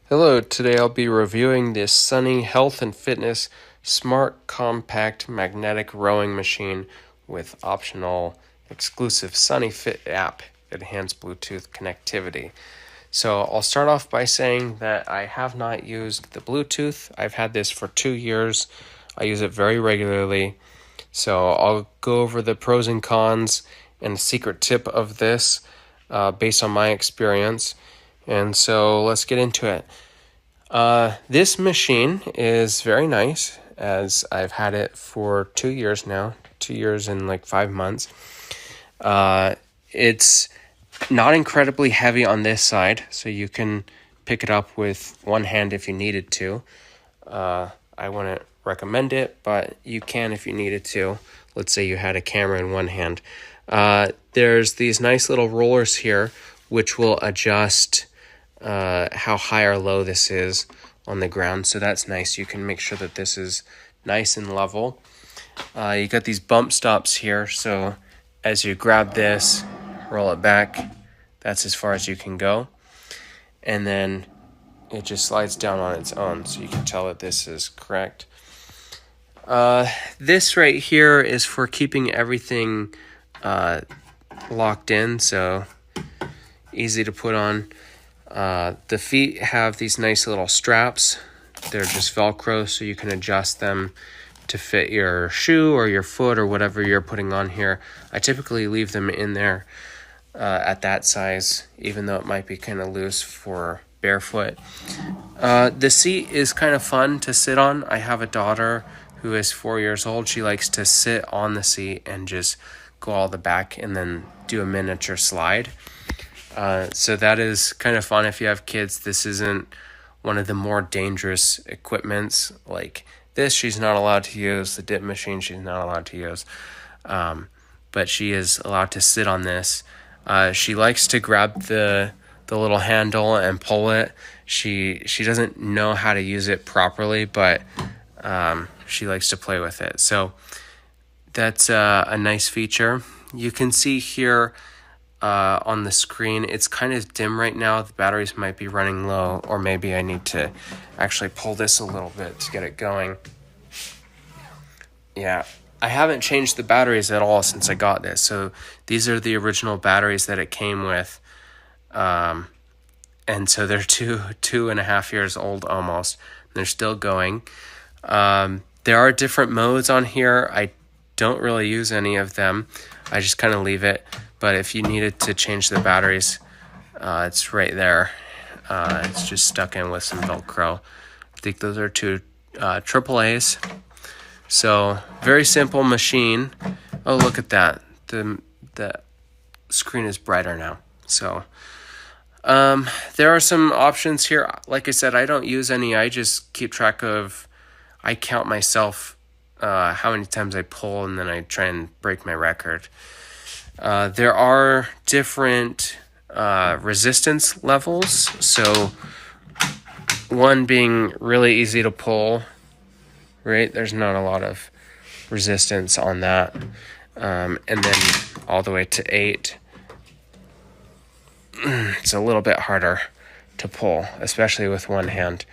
Hello, today I'll be reviewing this Sunny Health and Fitness Smart Compact Magnetic Rowing Machine with optional exclusive SunnyFit app, enhanced Bluetooth connectivity. So I'll start off by saying that I have not used the Bluetooth. I've had this for 2 years. I use it very regularly. So I'll go over the pros and cons and a secret tip of this based on my experience. And so let's get into it. This machine is very nice, as I've had it for 2 years now, 2 years and like 5 months. It's not incredibly heavy on this side, so you can pick it up with one hand if you needed to. I wouldn't recommend it, but you can if you needed to. Let's say you had a camera in one hand. There's these nice little rollers here, which will adjust how high or low this is on the ground, so that's nice. You can make sure that this is nice and level. You got these bump stops here, so as you grab this, roll it back, that's as far as you can go, and then it just slides down on its own, so you can tell that this is correct. This right here is for keeping everything locked in, so easy to put on. The feet have these nice little straps. They're just Velcro, so you can adjust them to fit your shoe or your foot or whatever you're putting on here. I typically leave them in there at that size, even though it might be kind of loose for barefoot. The seat is kind of fun to sit on. I have a daughter who is 4 years old. She likes to sit on the seat and just go all the back and then do a miniature slide. So that is kind of fun if you have kids. This isn't one of the more dangerous equipments like this. She's not allowed to use the dip machine. She's not allowed to use, but she is allowed to sit on this. She likes to grab the little handle and pull it. She doesn't know how to use it properly, but she likes to play with it. So that's a nice feature. You can see here on the screen, it's kind of dim right now. The batteries might be running low, or maybe I need to actually pull this a little bit to get it going. Yeah, I haven't changed the batteries at all since I got this. So these are the original batteries that it came with. And so they're two and a half years old almost. They're still going. There are different modes on here. I don't really use any of them. I just kind of leave it. But if you needed to change the batteries, it's right there. It's just stuck in with some Velcro. I think those are two AAAs. So very simple machine. Oh, look at that. The screen is brighter now. So there are some options here. Like I said, I don't use any. I just keep track of, I count myself how many times I pull, and then I try and break my record. There are different resistance levels. So one being really easy to pull, right? There's not a lot of resistance on that. And then all the way to 8. It's a little bit harder to pull, especially with one hand.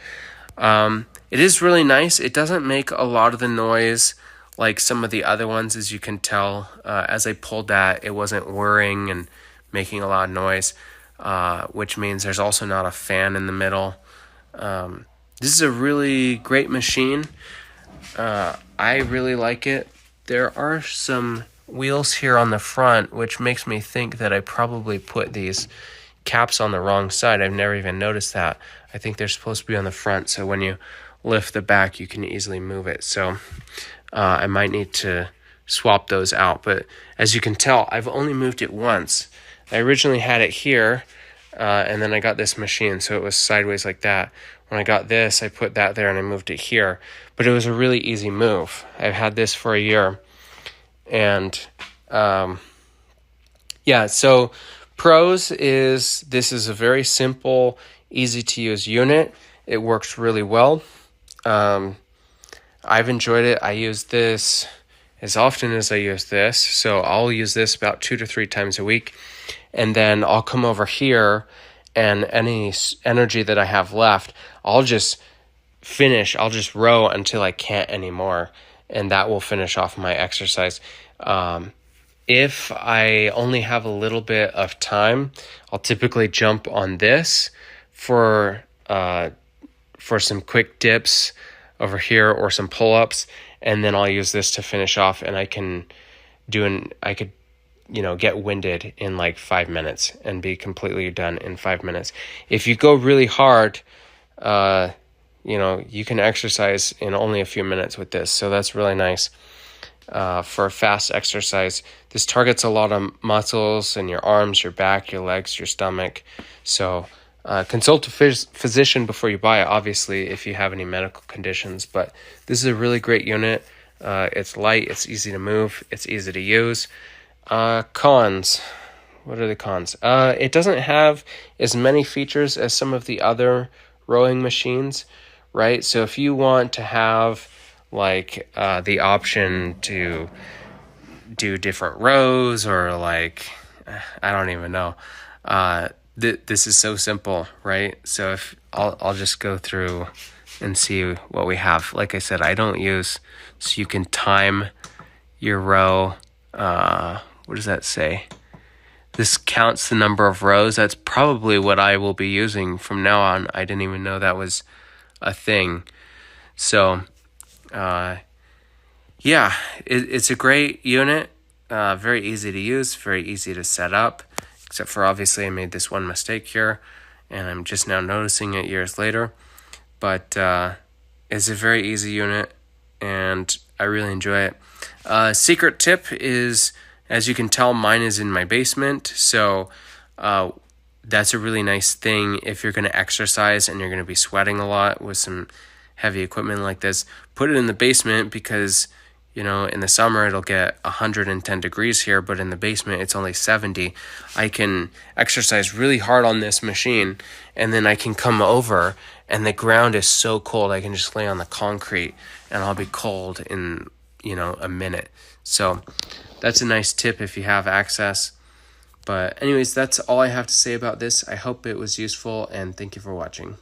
It is really nice. It doesn't make a lot of the noise like some of the other ones, as you can tell. As I pulled that, it wasn't whirring and making a lot of noise, which means there's also not a fan in the middle. This is a really great machine. I really like it. There are some wheels here on the front, which makes me think that I probably put these caps on the wrong side. I've never even noticed that. I think they're supposed to be on the front, so when you lift the back, you can easily move it. So I might need to swap those out. But as you can tell, I've only moved it once. I originally had it here, and then I got this machine, so it was sideways like that. When I got this, I put that there and I moved it here. But it was a really easy move. I've had this for a year. And yeah, so pros is this is a very simple, easy to use unit. It works really well. I've enjoyed it. I use this as often as I use this. So I'll use this about 2 to 3 times a week. And then I'll come over here and any energy that I have left, I'll just row until I can't anymore, and that will finish off my exercise. If I only have a little bit of time, I'll typically jump on this for some quick dips over here or some pull-ups, and then I'll use this to finish off, and I could get winded in like 5 minutes and be completely done in 5 minutes. If you go really hard, you can exercise in only a few minutes with this. So that's really nice for a fast exercise. This targets a lot of muscles in your arms, your back, your legs, your stomach. So consult a physician before you buy it, obviously, if you have any medical conditions. But this is a really great unit. It's light, it's easy to move, it's easy to use. Cons. What are the cons? It doesn't have as many features as some of the other rowing machines, right? So if you want to have like the option to do different rows, or like, I don't even know. This is so simple, right? So if I'll just go through and see what we have. Like I said, I don't use, so you can time your row. What does that say? This counts the number of rows. That's probably what I will be using from now on. I didn't even know that was a thing. So, it's a great unit. Very easy to use, very easy to set up, except for obviously I made this one mistake here, and I'm just now noticing it years later. But it's a very easy unit, and I really enjoy it. Secret tip is, as you can tell, mine is in my basement, so that's a really nice thing if you're going to exercise and you're going to be sweating a lot with some heavy equipment like this. Put it in the basement because, in the summer it'll get 110 degrees here, but in the basement it's only 70. I can exercise really hard on this machine, and then I can come over and the ground is so cold I can just lay on the concrete and I'll be cold in, a minute. So that's a nice tip if you have access. But anyways, that's all I have to say about this. I hope it was useful, and thank you for watching.